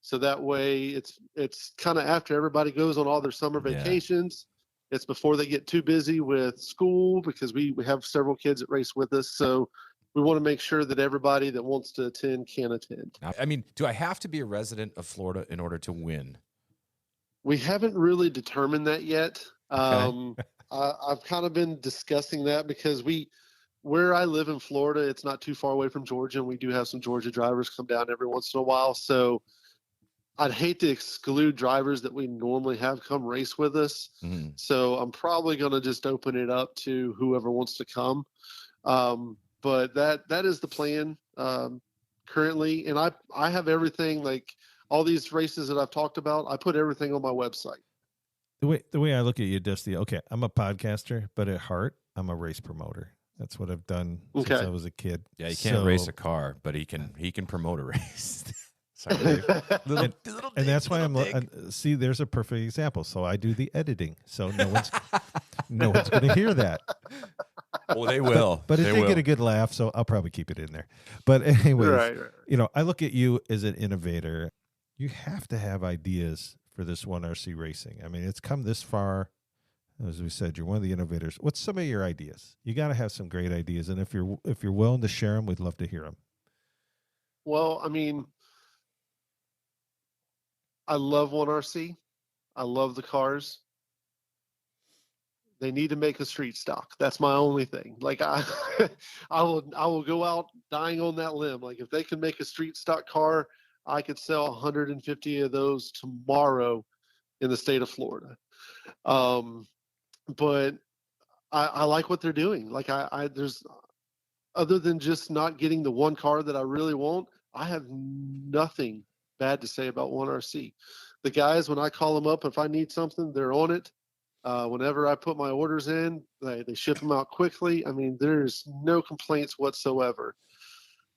So that way it's kind of after everybody goes on all their summer vacations. Yeah. It's before they get too busy with school, because we have several kids that race with us. So we want to make sure that everybody that wants to attend can attend. I mean, do I have to be a resident of Florida in order to win? We haven't really determined that yet. Okay. I've kind of been discussing that, because where I live in Florida, it's not too far away from Georgia, and we do have some Georgia drivers come down every once in a while. So I'd hate to exclude drivers that we normally have come race with us. Mhm. So I'm probably going to just open it up to whoever wants to come. But that is the plan currently. And I have everything, like all these races that I've talked about, I put everything on my website. The way I look at you, Dusty, okay, I'm a podcaster, but at heart, I'm a race promoter. That's what I've done since I was a kid. Yeah, he can't race a car, but he can promote a race. Sorry, Dave. And that's why see, there's a perfect example. So I do the editing, so no one's going to hear that. Oh, they will. But it did get a good laugh, so I'll probably keep it in there. But anyways, Right. I look at you as an innovator. You have to have ideas for this 1RC racing. I mean, it's come this far. As we said, you're one of the innovators. What's some of your ideas? You got to have some great ideas, and if you're willing to share them, we'd love to hear them. Well, I mean, I love 1RC. I love the cars. They need to make a street stock. That's my only thing. Like I will go out dying on that limb. Like if they can make a street stock car, I could sell 150 of those tomorrow in the state of Florida. But I like what they're doing. Like there's, other than just not getting the one car that I really want, I have nothing bad to say about 1RC. The guys, when I call them up, if I need something, they're on it. Whenever I put my orders in, they ship them out quickly. I mean, there's no complaints whatsoever.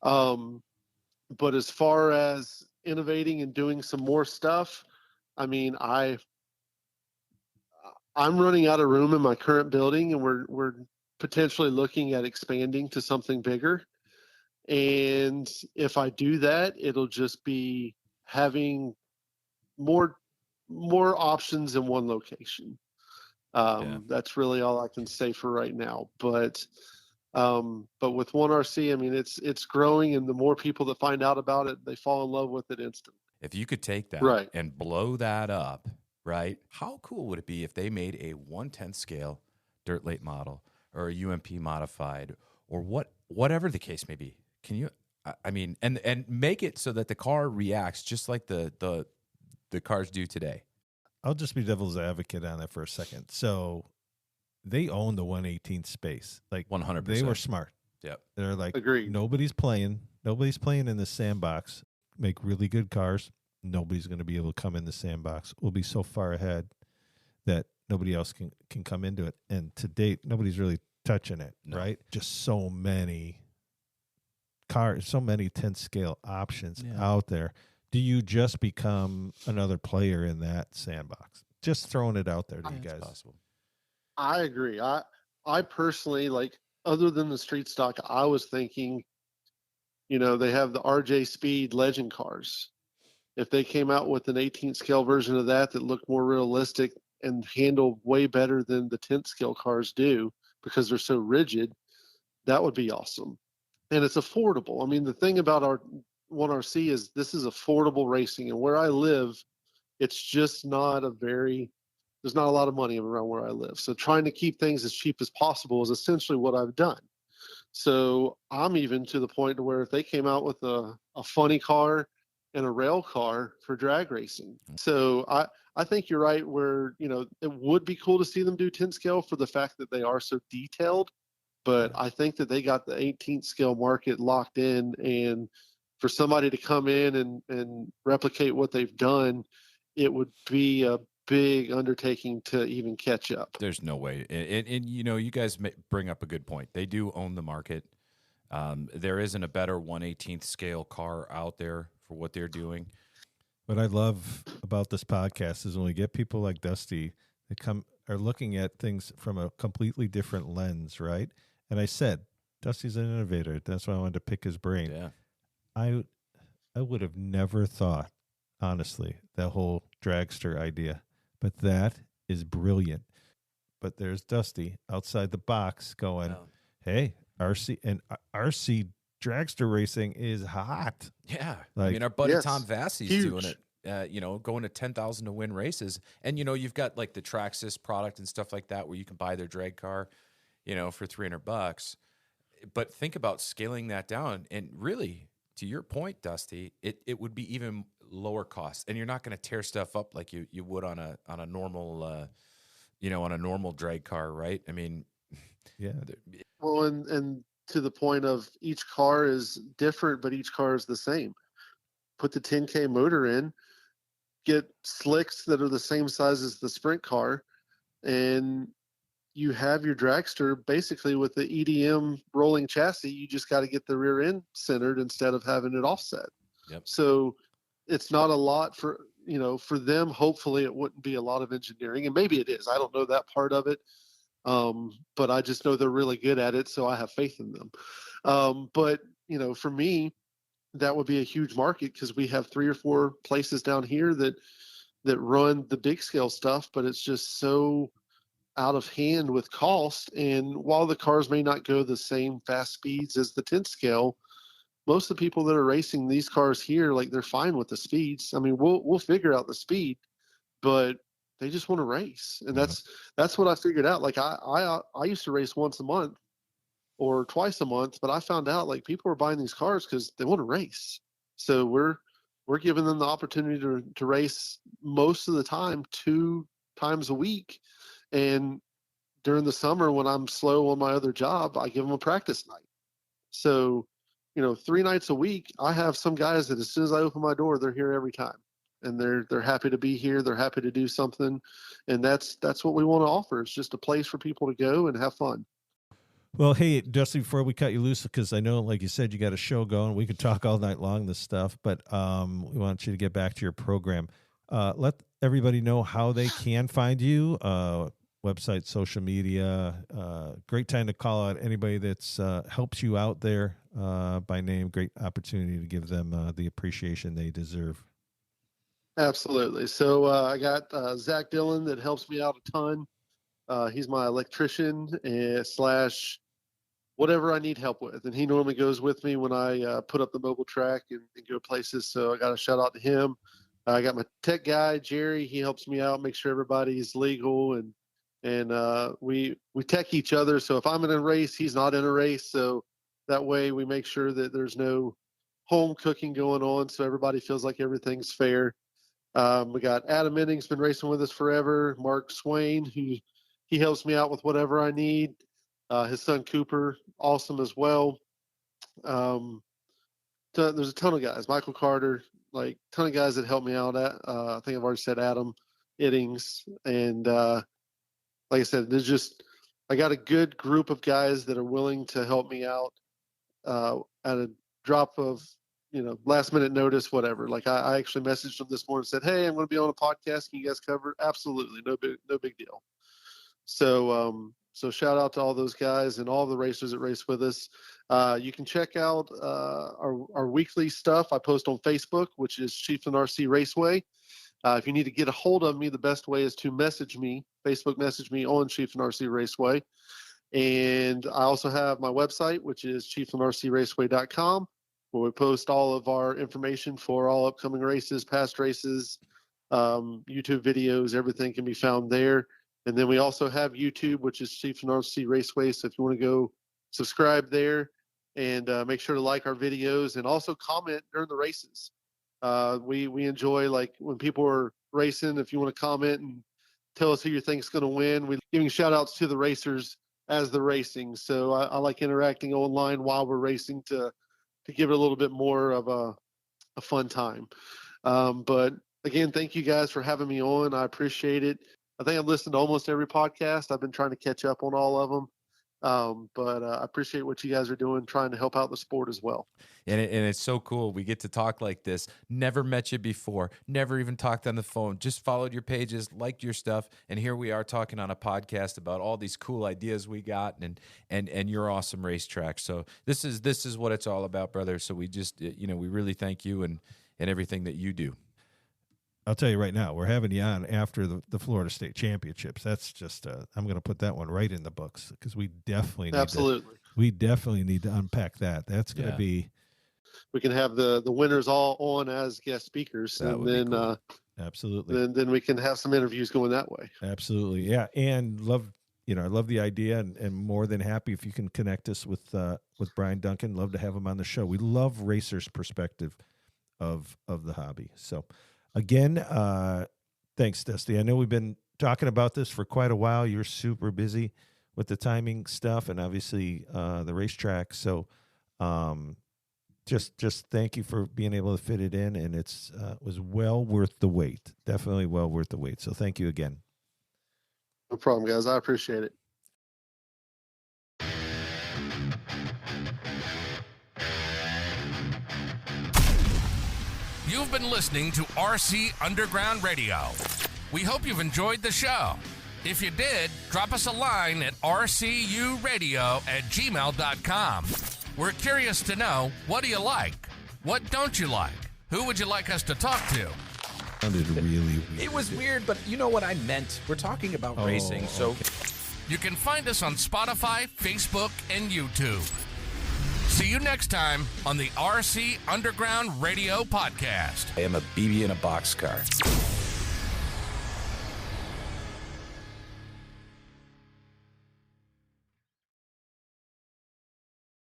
But as far as innovating and doing some more stuff, I mean, I'm running out of room in my current building, and we're potentially looking at expanding to something bigger. And if I do that, it'll just be having more options in one location. That's really all I can say for right now. But with 1RC, I mean, it's growing, and the more people that find out about it, they fall in love with it instantly. If you could take that and blow that up, right? How cool would it be if they made a 1/10 scale dirt late model or a UMP modified or whatever the case may be? Can you? I mean, and make it so that the car reacts just like the cars do today. I'll just be devil's advocate on that for a second. So they own the 1/18 space. Like 100%. They were smart. Yep. They're like, agreed. Nobody's playing in the sandbox. Make really good cars. Nobody's going to be able to come in the sandbox. We'll be so far ahead that nobody else can come into it. And to date, nobody's really touching it, right? Just so many cars, so many 10 scale options out there. Do you just become another player in that sandbox? Just throwing it out there to you guys. Possible. I agree. I personally, like, other than the street stock, I was thinking, they have the RJ Speed Legend cars. If they came out with an 18th scale version of that looked more realistic and handled way better than the 10th scale cars do because they're so rigid, that would be awesome. And it's affordable. I mean, the thing about our 1RC is this is affordable racing, and where I live, it's just there's not a lot of money around where I live. So trying to keep things as cheap as possible is essentially what I've done. So I'm even to the point to where if they came out with a funny car and a rail car for drag racing. So I think you're right where, it would be cool to see them do 10 scale for the fact that they are so detailed, but I think that they got the 18th scale market locked in, and for somebody to come in and replicate what they've done, it would be a big undertaking to even catch up. There's no way. And you guys bring up a good point. They do own the market. There isn't a better 1/18th scale car out there for what they're doing. What I love about this podcast is when we get people like Dusty that are looking at things from a completely different lens, right? And I said, Dusty's an innovator. That's why I wanted to pick his brain. Yeah. I would have never thought, honestly, that whole dragster idea. But that is brilliant. But there's Dusty outside the box going, hey, RC dragster racing is hot. Yeah. Like, I mean, our buddy yes, Tom Vassey's huge. doing it, going to 10,000 to win races. And, you've got like the Traxxas product and stuff like that where you can buy their drag car, for $300. But think about scaling that down. And really, to your point, Dusty, it would be even lower cost, and you're not going to tear stuff up like you would on a normal on a normal drag car, right? I mean, Yeah. Well, and to the point of each car is different, but each car is the same. Put the 10K motor in, get slicks that are the same size as the sprint car, and you have your dragster basically with the EDM rolling chassis. You just got to get the rear end centered instead of having it offset. Yep. So it's not a lot for them. Hopefully it wouldn't be a lot of engineering, and maybe it is. I don't know that part of it. But I just know they're really good at it, so I have faith in them. But for me, that would be a huge market because we have 3 or 4 places down here that run the big scale stuff, but it's just so out of hand with cost. And while the cars may not go the same fast speeds as the 10 scale, most of the people that are racing these cars here, like, they're fine with the speeds. I mean, we'll figure out the speed, but they just want to race. And that's what I figured out. Like I used to race once a month or twice a month, but I found out like people are buying these cars because they want to race. So we're giving them the opportunity to race most of the time, 2 times a week. And during the summer when I'm slow on my other job, I give them a practice night. So, 3 nights a week, I have some guys that as soon as I open my door, they're here every time. And they're happy to be here. They're happy to do something. And that's what we want to offer. It's just a place for people to go and have fun. Well, hey, Dusty, before we cut you loose, because I know, like you said, you got a show going. We could talk all night long, this stuff, but we want you to get back to your program. Let everybody know how they can find you, website, social media. Great time to call out anybody that's helped you out there by name. Great opportunity to give them the appreciation they deserve. Absolutely. So I got Zach Dillon that helps me out a ton. He's my electrician / whatever I need help with. And he normally goes with me when I put up the mobile track and go places. So I got a shout out to him. I got my tech guy, Jerry. He helps me out, make sure everybody's legal. And we tech each other. So if I'm in a race, he's not in a race. So that way we make sure that there's no home cooking going on. So everybody feels like everything's fair. We got Adam Innings, been racing with us forever. Mark Swain, he helps me out with whatever I need. His son Cooper, awesome as well. There's a ton of guys. Michael Carter, like, ton of guys that help me out. I think I've already said Adam Innings. And like I said, I got a good group of guys that are willing to help me out at a drop of last minute notice, whatever. Like I actually messaged them this morning and said, hey, I'm going to be on a podcast. Can you guys cover it? Absolutely. No big deal. So shout out to all those guys and all the racers that race with us. You can check out our weekly stuff. I post on Facebook, which is Chiefland RC Raceway. If you need to get a hold of me, the best way is to message me, Facebook message me on Chiefland RC Raceway. And I also have my website, which is chieflandrcraceway.com. where we post all of our information for all upcoming races, past races, YouTube videos, everything can be found there. And then we also have YouTube, which is Chiefland RC Raceway. So if you want to go subscribe there and make sure to like our videos and also comment during the races. We enjoy, like, when people are racing, if you want to comment and tell us who you think is going to win. We're giving shout outs to the racers as they're racing. So I like interacting online while we're racing to give it a little bit more of a fun time. But again, thank you guys for having me on. I appreciate it. I think I've listened to almost every podcast. I've been trying to catch up on all of them. But I appreciate what you guys are doing, trying to help out the sport as well. And it's so cool. We get to talk like this. Never met you before. Never even talked on the phone. Just followed your pages, liked your stuff, and here we are talking on a podcast about all these cool ideas we got and your awesome racetrack. So this is what it's all about, brother. So we just we really thank you and everything that you do. I'll tell you right now, we're having you on after the Florida State Championships. That's just I'm going to put that one right in the books because we definitely need to unpack that. That's going to be. We can have the winners all on as guest speakers, and then cool. Absolutely. Then we can have some interviews going that way. Absolutely, yeah. And I love the idea, and more than happy if you can connect us with Brian Duncan. Love to have him on the show. We love racers' perspective of the hobby. So again, thanks, Dusty. I know we've been talking about this for quite a while. You're super busy with the timing stuff and obviously the racetrack. So just thank you for being able to fit it in, and it was well worth the wait. Definitely well worth the wait. So thank you again. No problem, guys. I appreciate it. You've been listening to RC Underground Radio. We hope you've enjoyed the show. If you did, drop us a line at rcuradio@gmail.com. We're curious to know, what do you like? What don't you like? Who would you like us to talk to? Sounded really weird. It was weird, but you know what I meant. We're talking about racing, so okay. You can find us on Spotify, Facebook, and YouTube. See you next time on the RC Underground Radio Podcast. I am a BB in a boxcar.